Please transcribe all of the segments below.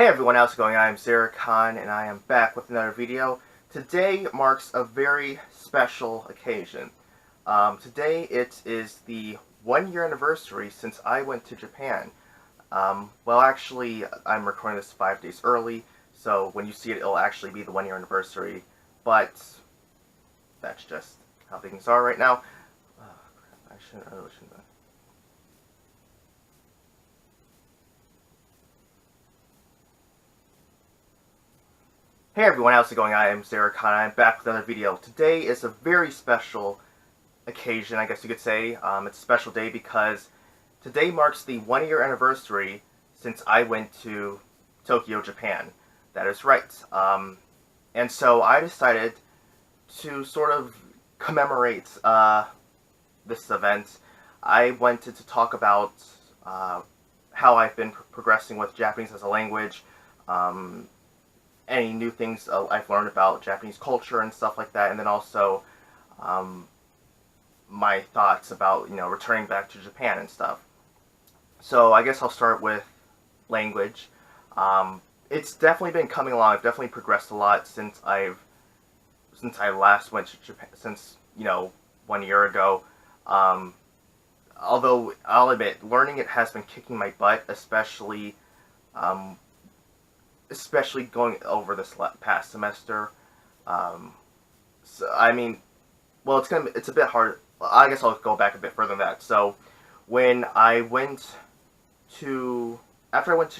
Hey everyone, how's it going? I am iamxeracon and I am back with another video. Today marks a very special occasion. Today it is the 1 year anniversary since I went to Japan. Well, actually, I'm recording this 5 days early, so when you see it, it'll actually be the 1 year anniversary. But that's just how things are right now. Oh, crap, I really shouldn't have. Hey everyone, how's it going? I am iamxeracon. I'm back with another video. Today is a very special occasion, I guess you could say. It's a special day because today marks the 1 year anniversary since I went to Tokyo, Japan. That is right. And so I decided to sort of commemorate this event. I wanted to talk about how I've been progressing with Japanese as a language, any new things I've learned about Japanese culture and stuff like that, and then also my thoughts about, returning back to Japan and stuff. So I guess I'll start with language. It's definitely been coming along. I've definitely progressed a lot since I last went to Japan, since 1 year ago. Although I'll admit, learning it has been kicking my butt, especially going over this past semester. So I mean, well, it's a bit hard. I guess I'll go back a bit further than that. So when after I went to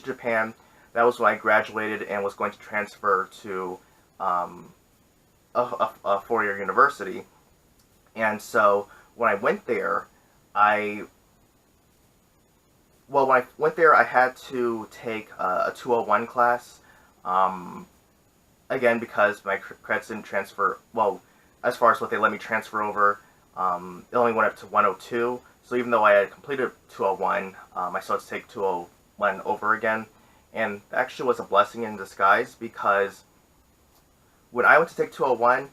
Japan, that was when I graduated and was going to transfer to a 4-year university. And so when I went there, when I went there, I had to take a 201 class. Again, because my credits didn't transfer, well, as far as what they let me transfer over, it only went up to 102. So even though I had completed 201, I still had to take 201 over again. And that actually was a blessing in disguise, because when I went to take 201,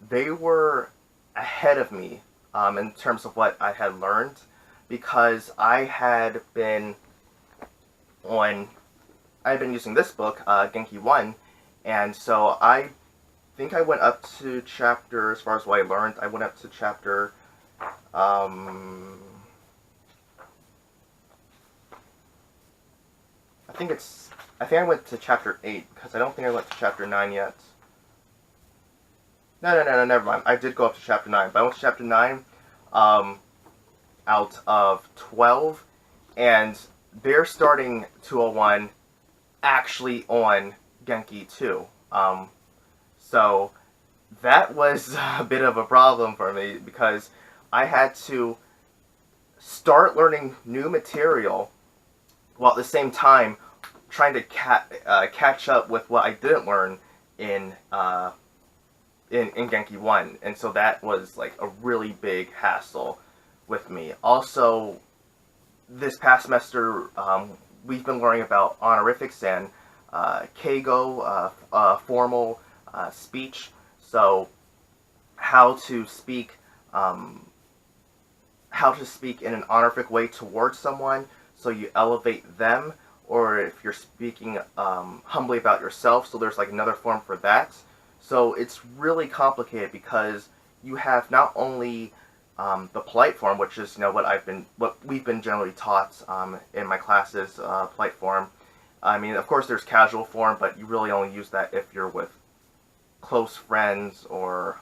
they were ahead of me in terms of what I had learned, because I had been using this book, Genki 1, and so I think I went up to chapter, as far as what I learned, I went up to chapter, I think I went to chapter 8, because I don't think I went to chapter 9 yet. No, never mind. I did go up to chapter 9, but I went to chapter 9, out of 12, and they're starting 201 actually on Genki 2. So that was a bit of a problem for me, because I had to start learning new material while at the same time trying to catch up with what I didn't learn in Genki 1. And so that was like a really big hassle with me. Also, this past semester, we've been learning about honorifics and keigo, formal speech. So how to speak in an honorific way towards someone, so you elevate them, or if you're speaking humbly about yourself, so there's like another form for that. So it's really complicated, because you have not only the polite form, which is what we've been generally taught in my classes, polite form. I mean, of course, there's casual form, but you really only use that if you're with close friends or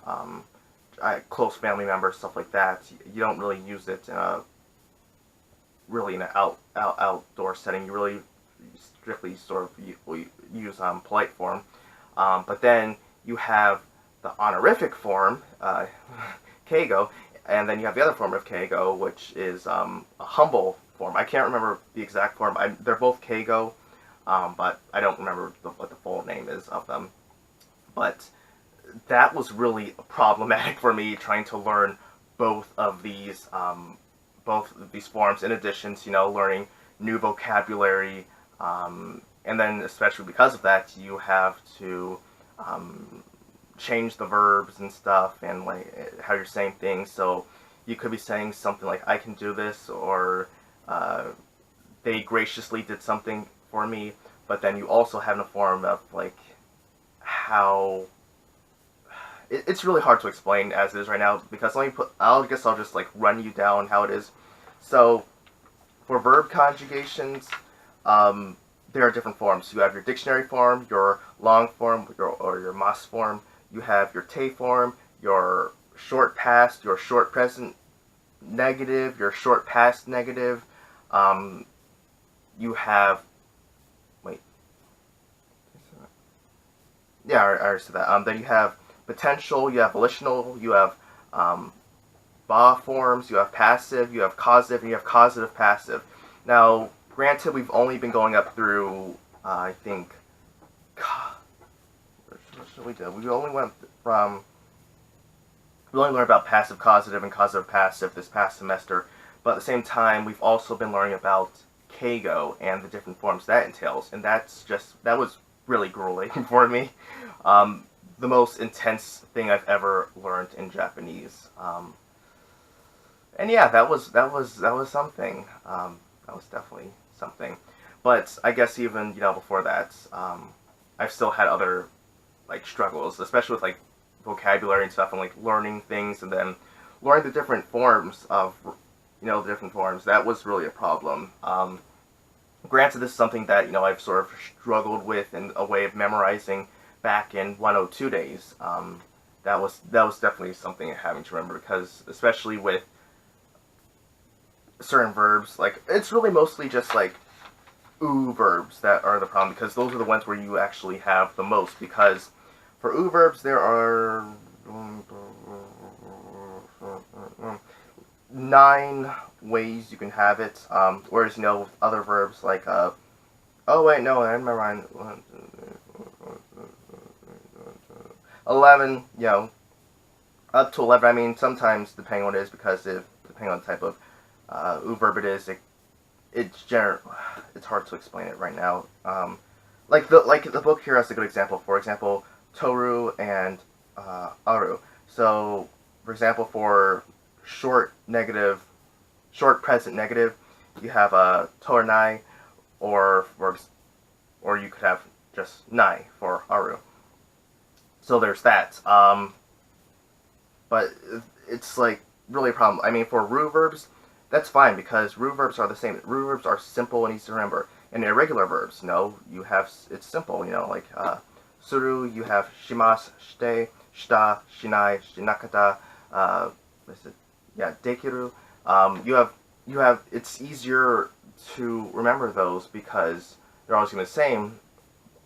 close family members, stuff like that. You don't really use it really in an outdoor setting. You really strictly sort of use polite form. But then you have the honorific form, keigo, and then you have the other form of keigo, which is a humble form. I can't remember the exact form. They're both keigo, but I don't remember what the full name is of them. But that was really problematic for me, trying to learn both of these forms, in addition to learning new vocabulary, and then especially because of that, you have to change the verbs and stuff, and like how you're saying things. So you could be saying something like, I can do this, or they graciously did something for me, but then you also have in a form of like how it's really hard to explain as it is right now, because I guess I'll just like run you down how it is. So for verb conjugations, there are different forms. You have your dictionary form, your long form, or your mas form. You have your te form, your short past, your short present negative, your short past negative. You have, wait, yeah, I already said that. Then you have potential, you have volitional, you have ba forms, you have passive, you have causative, and you have causative passive. Now, granted, we've only been going up through, I think, what should we do? We only learned about passive causative and causative passive this past semester, but at the same time, we've also been learning about keigo and the different forms that entails, and that was really grueling for me. The most intense thing I've ever learned in Japanese. And yeah, that was something. That was definitely something. But I guess even before that, I've still had other like struggles, especially with like vocabulary and stuff, and like learning things, and then learning the different forms of the different forms. That was really a problem. Granted, this is something that I've sort of struggled with in a way of memorizing back in 102 days. That was definitely something having to remember, because especially with certain verbs, like it's really mostly just like verbs that are the problem, because those are the ones where you actually have the most. Because for verbs there are 9 ways you can have it, whereas with other verbs like oh wait, no, I remember mine. 11, up to 11. I mean, sometimes depending on what it is, because depending on the type of verb it is, it's hard to explain it right now. Like the book here has a good example. For example, toru and aru. So, for example, for short present negative, you have toranai, or you could have just nai for aru. So there's that. But it's like really a problem. I mean, for ru verbs, that's fine, because ru verbs are the same. Ru verbs are simple and easy to remember. And irregular verbs, it's simple. Like suru, you have shimasu, shite, shita, shinai, shinakata. Dekiru. You have. It's easier to remember those because they're always going to be the same.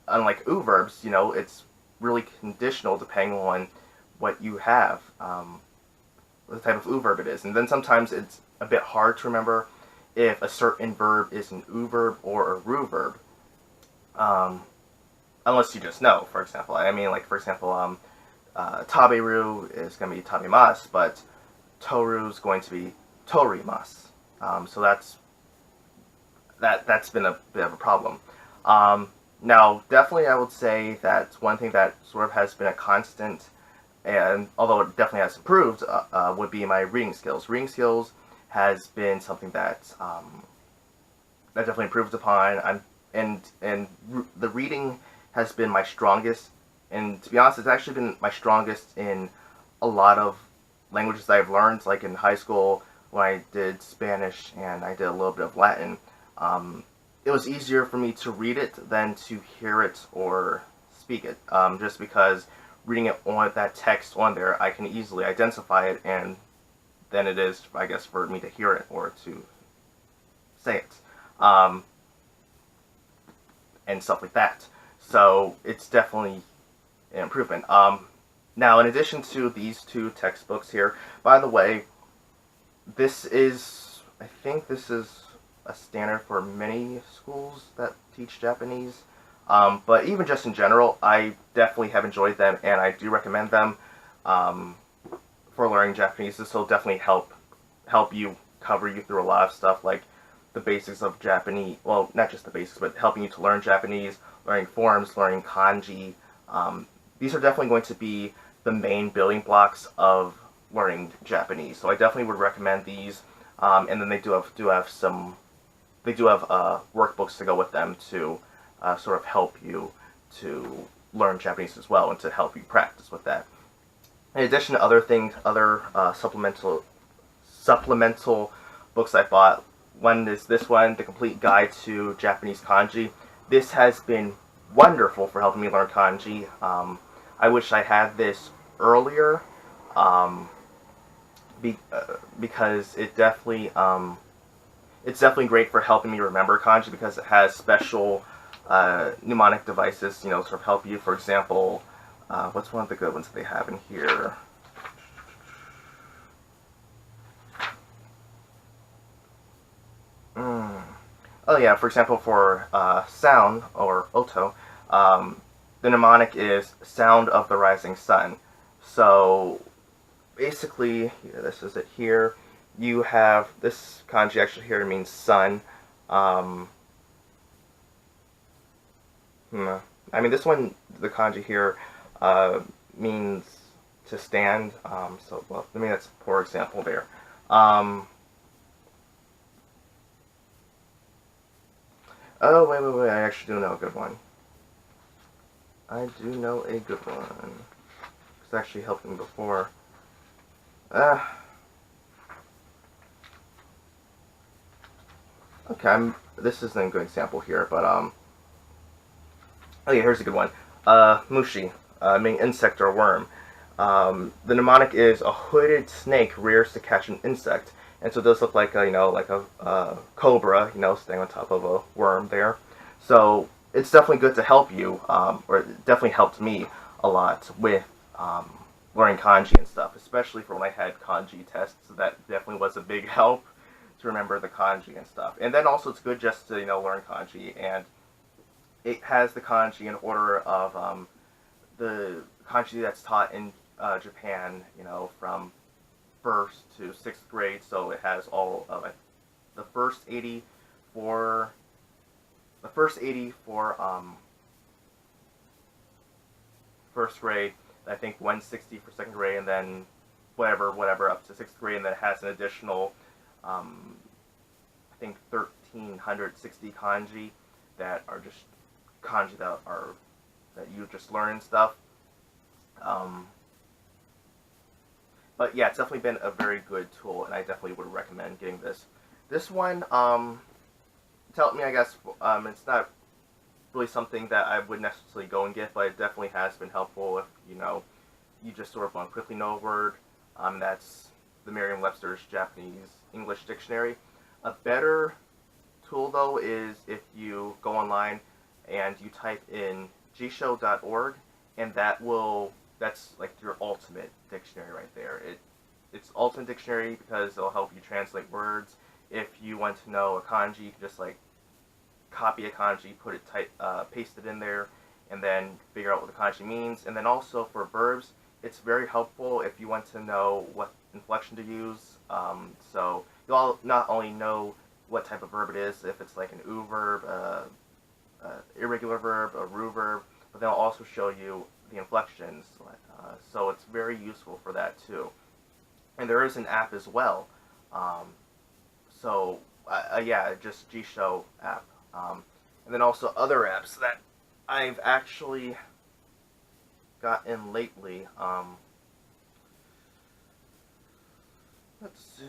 Unlike verbs, it's really conditional depending on what you have, the type of verb it is. And then sometimes it's a bit hard to remember if a certain verb is an verb or a ru verb, unless you just know. For example, taberu is going to be tabemasu, but toru is going to be torimasu. So that's been a bit of a problem. Now, definitely I would say that one thing that sort of has been a constant, and although it definitely has improved, would be my reading skills. Reading skills has been something that that definitely improved upon. The reading has been my strongest, and to be honest, it's actually been my strongest in a lot of languages that I've learned, like in high school when I did Spanish and I did a little bit of Latin. It was easier for me to read it than to hear it or speak it, just because reading it on that text on there, I can easily identify it, and than it is, I guess, for me to hear it or to say it, and stuff like that. So it's definitely an improvement. Now, in addition to these 2 textbooks here, by the way, I think this is a standard for many schools that teach Japanese. But even just in general, I definitely have enjoyed them, and I do recommend them for learning Japanese. This will definitely help you, cover you through a lot of stuff, like the basics of Japanese. Well, not just the basics, but helping you to learn Japanese, learning forms, learning kanji. These are definitely going to be the main building blocks of learning Japanese. So I definitely would recommend these. And then they do have workbooks to go with them too. sort of help you to learn Japanese as well and to help you practice with that. In addition to other things, other supplemental books I bought, one is this one, The Complete Guide to Japanese Kanji. This has been wonderful for helping me learn kanji. I wish I had this earlier, um, because it's definitely great for helping me remember kanji because it has special mnemonic devices, sort of help you. For example, what's one of the good ones that they have in here? Oh yeah, for example, for sound, or oto, the mnemonic is sound of the rising sun. So basically, this is it here. You have this kanji actually here means sun. Um, I mean, this one, the kanji here, means to stand. So, well, I mean, that's a poor example there. Oh, wait, I actually do know a good one. I do know a good one. It's actually helped me before. Okay, this isn't a good example here, but, oh yeah, here's a good one. Mushi, meaning insect or worm. The mnemonic is a hooded snake rears to catch an insect. And so it does look like a, like a cobra, staying on top of a worm there. So it's definitely good to help you, or it definitely helped me a lot with learning kanji and stuff, especially for when I had kanji tests. So that definitely was a big help to remember the kanji and stuff. And then also it's good just to, learn kanji, and it has the kanji in order of the kanji that's taught in Japan, from first to sixth grade. So it has all of it. The first 80 for first grade. I think 160 for second grade, and then whatever up to sixth grade, and then it has an additional, I think 1,360 kanji that are just kanji that you just learn and stuff. But yeah, it's definitely been a very good tool, and I definitely would recommend getting this. This one, to help me, I guess, it's not really something that I would necessarily go and get, but it definitely has been helpful if, you just sort of want to quickly know a word. That's the Merriam-Webster's Japanese English Dictionary. A better tool, though, is if you go online and you type in jisho.org, and that's like your ultimate dictionary right there. It's ultimate dictionary because it'll help you translate words. If you want to know a kanji, you can just like copy a kanji, paste it in there, and then figure out what the kanji means. And then also for verbs, it's very helpful if you want to know what inflection to use. So you'll not only know what type of verb it is, if it's like an u verb, irregular verb, a ru verb, but they'll also show you the inflections. So it's very useful for that too. And there is an app as well. Yeah, just Jisho app. And then also other apps that I've actually gotten lately. Let's see.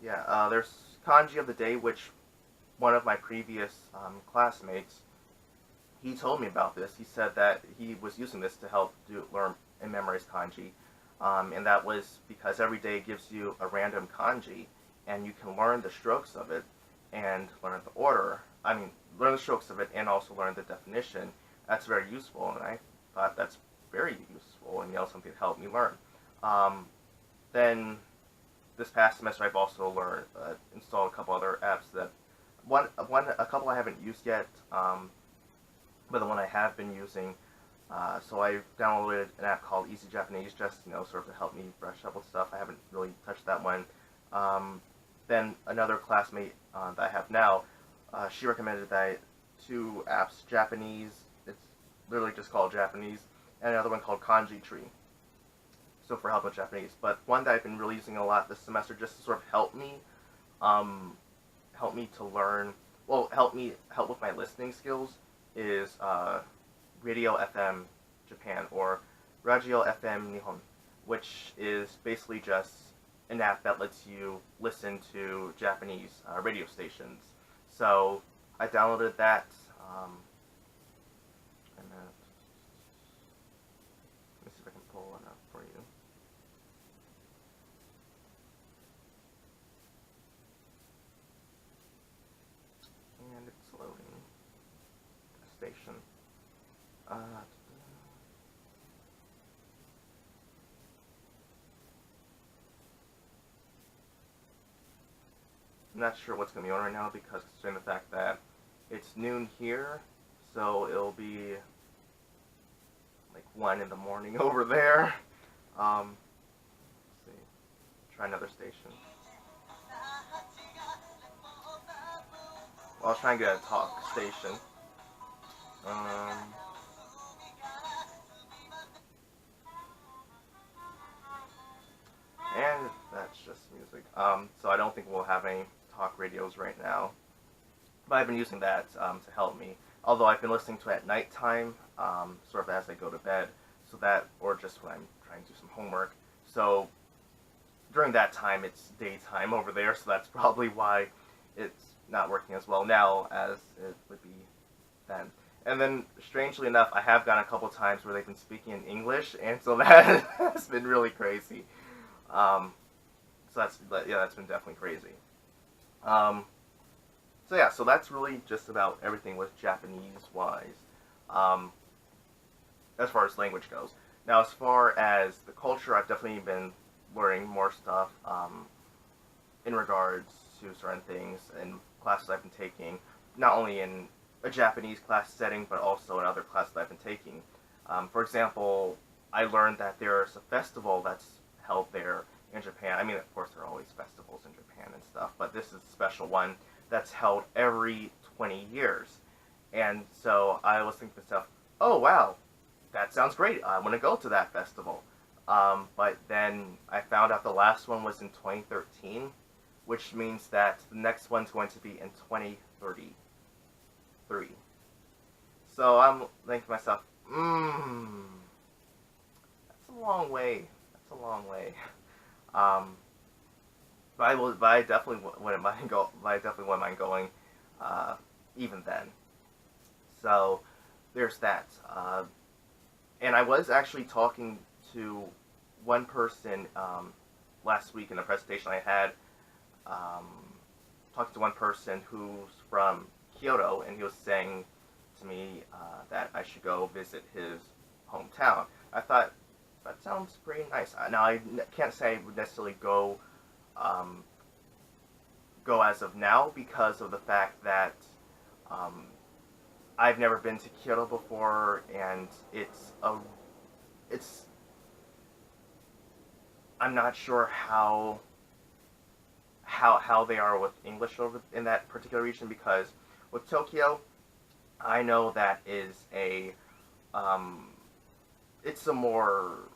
Yeah, there's Kanji of the Day, which one of my previous classmates, he told me about this. He said that he was using this to help learn and memorize kanji. And that was because every day gives you a random kanji, and you can learn the strokes of it and learn the order. I mean, learn the strokes of it and also learn the definition. That's very useful, and I thought that's very useful and something to help me learn. Then this past semester, I've also installed a couple other apps that a couple I haven't used yet, but the one I have been using. So I downloaded an app called Easy Japanese, just sort of to help me brush up with stuff. I haven't really touched that one. Then another classmate that I have now, she recommended two apps, Japanese. It's literally just called Japanese, and another one called Kanji Tree. So for help with Japanese, but one that I've been really using a lot this semester, just to sort of help me to learn well, help with my listening skills is Radio FM Japan, or Radio FM Nihon, which is basically just an app that lets you listen to Japanese radio stations. So I downloaded that. And let me see if I can pull one up for you. And it's loading the station. I'm not sure what's going to be on right now because considering the fact that it's noon here, so it'll be like 1 in the morning over there. Let's see. Try another station. Well, I'll try and get a talk station. And that's just music. So I don't think we'll have any talk radios right now. But I've been using that to help me. Although I've been listening to it at nighttime, sort of as I go to bed. So that, or just when I'm trying to do some homework. So during that time, it's daytime over there. So that's probably why it's not working as well now as it would be then. And then, strangely enough, I have gotten a couple times where they've been speaking in English, and so that has been really crazy. So that's been definitely crazy. So yeah, so that's really just about everything with Japanese-wise, as far as language goes. Now, as far as the culture, I've definitely been learning more stuff in regards to certain things and classes I've been taking, not only in a Japanese class setting, but also in other classes that I've been taking. For example, I learned that there's a festival that's held there in Japan. I mean, of course, there are always festivals in Japan and stuff, but this is a special one that's held every 20 years. And so I was thinking to myself, oh, wow, that sounds great. I want to go to that festival. But then I found out the last one was in 2013, which means that the next one's going to be in 2033. So I'm thinking to myself, that's a long way. That's a long way. But I definitely wouldn't mind going, even then. So there's that. And I was actually talking to one person last week in a presentation I had. Talking to one person who's from Kyoto, and he was saying to me that I should go visit his hometown. I thought, that sounds pretty nice. Now, I can't say I would necessarily go as of now because of the fact that I've never been to Kyoto before, and I'm not sure how they are with English over in that particular region, because with Tokyo, I know that is it's a more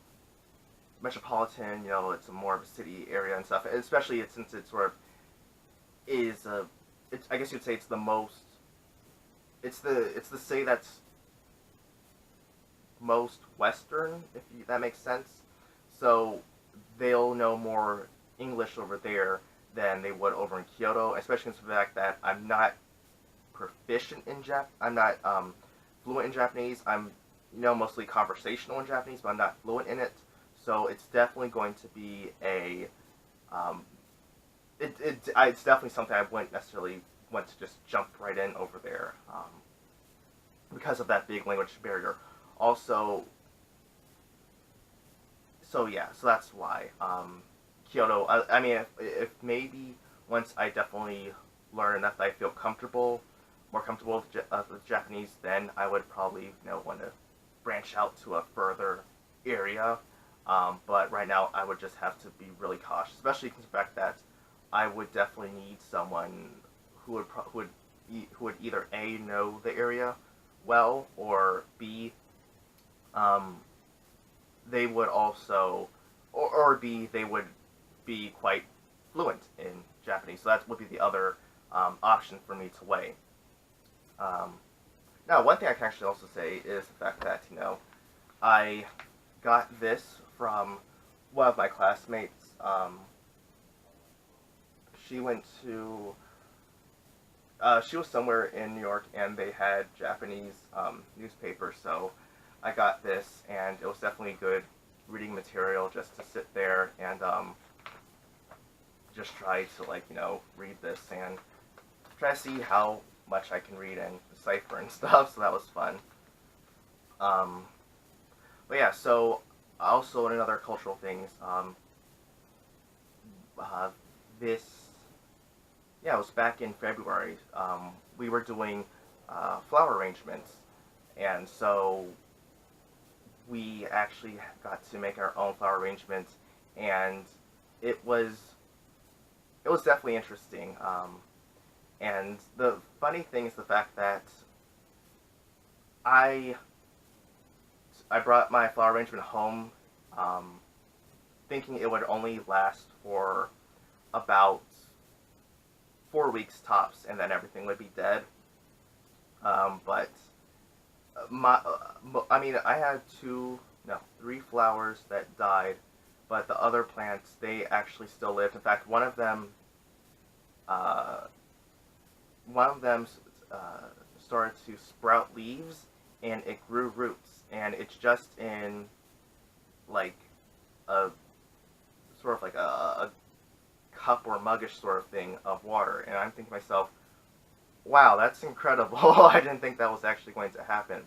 metropolitan, it's a more of a city area and stuff, especially since it sort of is I guess you'd say it's the most, it's the city that's most Western, if that makes sense. So they'll know more English over there than they would over in Kyoto, especially considering the fact that I'm not proficient in I'm not fluent in Japanese. I'm mostly conversational in Japanese, but I'm not fluent in it. So it's definitely going to be it's definitely something I wouldn't necessarily want to just jump right in over there because of that big language barrier. Also, so yeah, so that's why Kyoto. I mean, if maybe once I definitely learn enough that I feel more comfortable with Japanese, then I would probably want to branch out to a further area. But right now, I would just have to be really cautious, especially considering the fact that I would definitely need someone who would either A, know the area well, or B, they would also, or B, they would be quite fluent in Japanese. So that would be the other option for me to weigh. Um, Now, one thing I can actually also say is the fact that, I got this from one of my classmates. She went to, she was somewhere in New York and they had Japanese newspapers, so I got this and it was definitely good reading material just to sit there and just try to, read this and try to see how much I can read and decipher and stuff, so that was fun. Um, but yeah, so also in other cultural things, uh, this, yeah, it was back in February. We were doing flower arrangements, and so we actually got to make our own flower arrangements, and it was it was definitely interesting. And the funny thing is the fact that I I brought my flower arrangement home, um, thinking it would only last for about 4 weeks tops, and then everything would be dead. But I mean, I had no, three flowers that died, but the other plants, they actually still lived. In fact, uh, one of them started to sprout leaves, and it grew roots, and it's just in like a sort of like a cup or muggish sort of thing of water, and I'm thinking to myself, wow, that's incredible. I didn't think that was actually going to happen.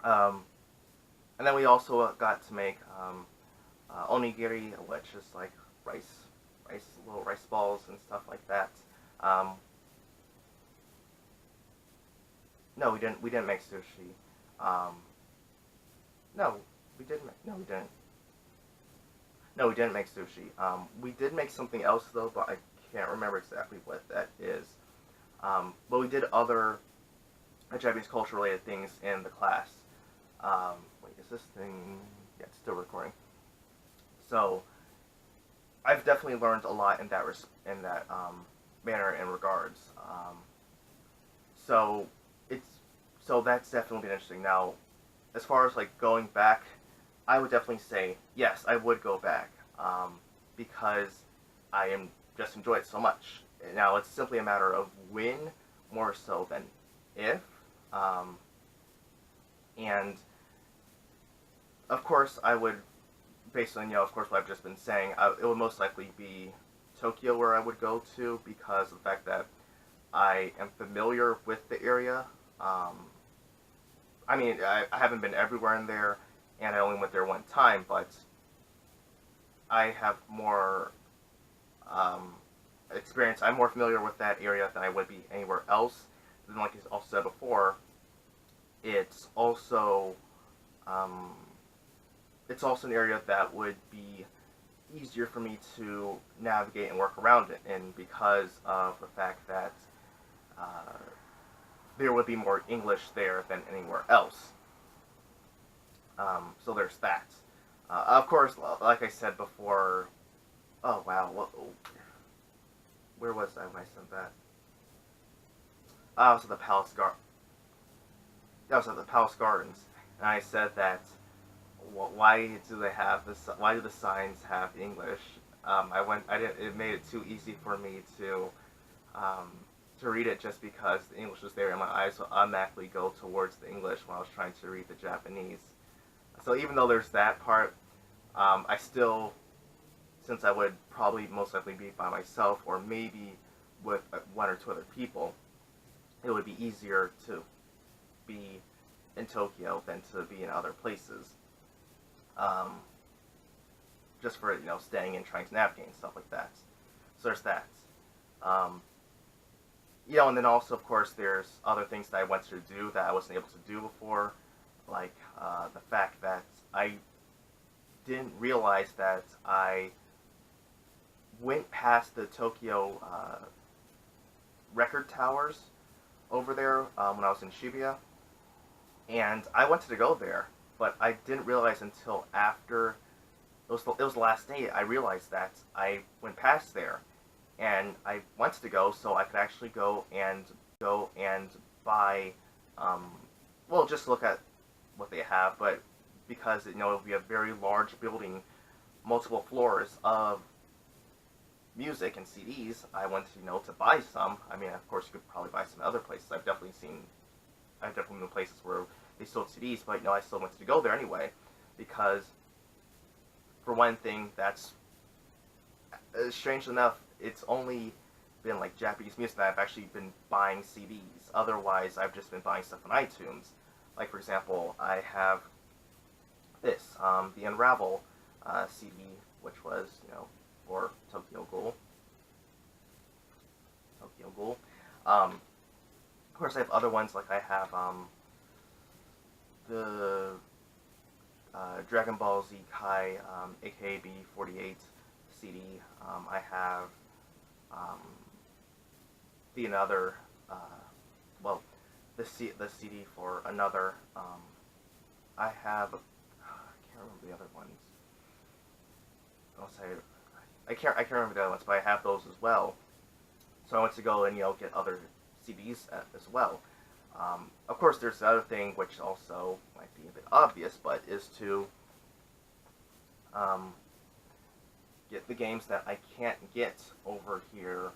Um, and then we also got to make onigiri, which is like little rice balls and stuff like that. Um, no, we didn't. We didn't make sushi. Um, no, we didn't. No, we didn't. No, we didn't make sushi. We did make something else though, but I can't remember exactly what that is. But we did other Japanese culture related things in the class. Wait, is this thing? Yeah, it's still recording. So I've definitely learned a lot in that manner and regards. So it's so that's definitely been interesting. Now, as far as like going back, I would definitely say yes, I would go back because I am just enjoy it so much. Now it's simply a matter of when more so than if, um, and of course I would, based on of course what I've just been saying, it would most likely be Tokyo where I would go to because of the fact that I am familiar with the area. I mean, I haven't been everywhere in there, and I only went there one time, but I have more experience. I'm more familiar with that area than I would be anywhere else. And like I also said before, it's also um, it's also an area that would be easier for me to navigate and work around it in because of the fact that uh, there would be more English there than anywhere else. So there's that. Of course, like I said before, oh wow, where was I when I said that? I was at the I was at the Palace Gardens, and I said that. Why do they have this? Why do the signs have English? I went. I didn't. It made it too easy for me um, to read it just because the English was there, and my eyes would automatically go towards the English when I was trying to read the Japanese. So even though there's that part, I still, since I would probably most likely be by myself or maybe with one or two other people, it would be easier to be in Tokyo than to be in other places. Um, just for staying and trying to navigate and stuff like that. So there's that. Um, and then also of course there's other things that I wanted to do that I wasn't able to do before, like the fact that I didn't realize that I went past the Tokyo record towers over there when I was in Shibuya, and I wanted to go there, but I didn't realize until after it was the last day I realized that I went past there, and I wanted to go so I could actually go and buy, um, well, just look at what they have, but because it'll be a very large building, multiple floors of music and CDs, I went to to buy some. I mean, of course, you could probably buy some other places. I've definitely been places where they sold CDs, but I still wanted to go there anyway, because for one thing, that's strange enough, it's only been like Japanese music that I've actually been buying CDs. Otherwise, I've just been buying stuff on iTunes. Like for example, I have this, the Unravel CD, which was for Tokyo Ghoul. Tokyo Ghoul. Of course, I have other ones like I have the Dragon Ball Z Kai AKB 48 CD. I have the another well the CD for another. I have I can't remember the other ones. I'll say I can't remember the other ones, but I have those as well. So I went to go and get other CDs as well. Of course, there's the other thing which also might be a bit obvious, but is to get the games that I can't get over here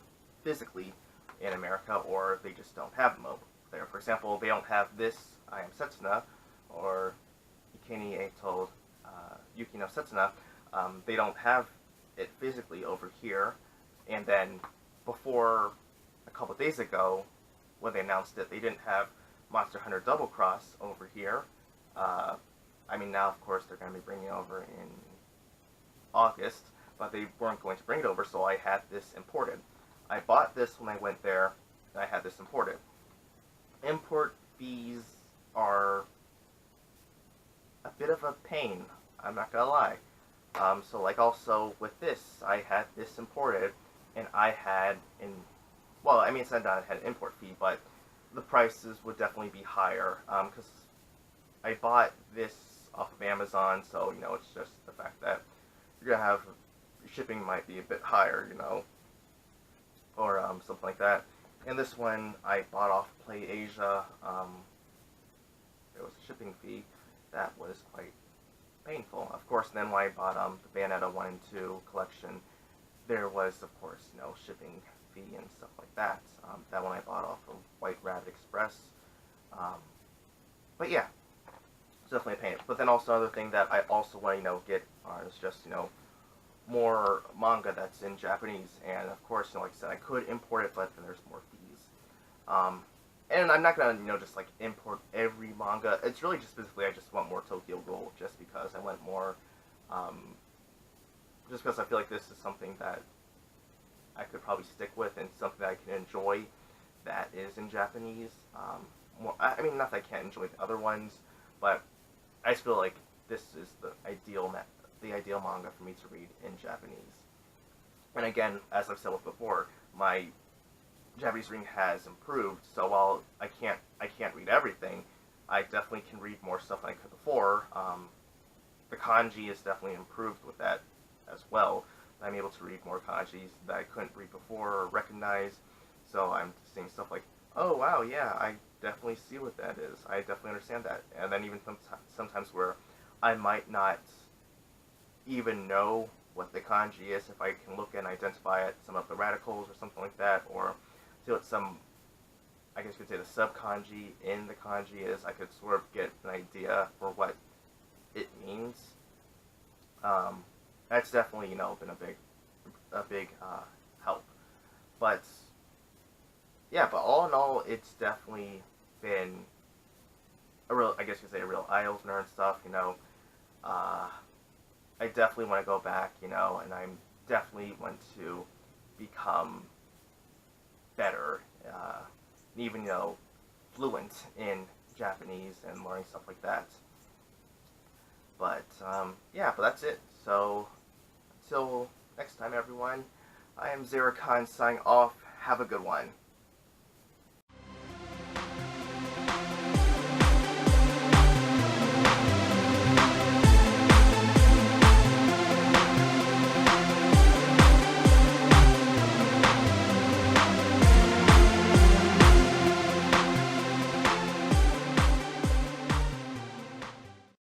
physically in America, or they just don't have them over there. For example, they don't have this I Am Setsuna or Ikeni Eito Yuki no Setsuna. They don't have it physically over here. And then before a couple days ago, when they announced it, they didn't have Monster Hunter Double Cross over here. I mean, now of course they're going to be bringing it over in August, but they weren't going to bring it over, so I had this imported. I bought this when I went there, and I had this imported. Import fees are a bit of a pain, I'm not gonna lie. So like also with this, I had this imported, and I had well, I mean, it's not that I had an import fee, but the prices would definitely be higher, because I bought this off of Amazon, so it's just the fact that you're gonna have shipping might be a bit higher, or something like that. And this one I bought off Play Asia. There was a shipping fee that was quite painful. Of course, then when I bought the Bayonetta 1 and 2 collection, there was, of course, shipping fee and stuff like that. That one I bought off of White Rabbit Express. But yeah, it's definitely a pain. But then also another thing that I also want to get is just more manga that's in Japanese. And of course, like I said, I could import it, but then there's more fees. And I'm not gonna just like import every manga. It's really just basically I just want more Tokyo Ghoul, just because I want more. Just because I feel like this is something that I could probably stick with and something that I can enjoy that is in Japanese. I mean, not that I can't enjoy the other ones, but I just feel like this is the ideal manga for me to read in Japanese. And again, as I've said before, my Japanese reading has improved. So while I can't read everything, I definitely can read more stuff than I could before. The kanji is definitely improved with that as well. I'm able to read more kanjis that I couldn't read before or recognize. So I'm seeing stuff like, oh wow, yeah, I definitely see what that is. I definitely understand that. And then even sometimes where I might not even know what the kanji is, if I can look and identify it, some of the radicals or something like that, or see what some, I guess you could say the sub-kanji in the kanji is, I could sort of get an idea for what it means. That's definitely, been a big help. But yeah, but all in all, it's definitely been a real, I guess you could say, a real eye opener and stuff. I definitely want to go back, and I definitely want to become better, even fluent in Japanese and learning stuff like that. But yeah, but that's it. So until next time, everyone, I am iamxeracon signing off. Have a good one.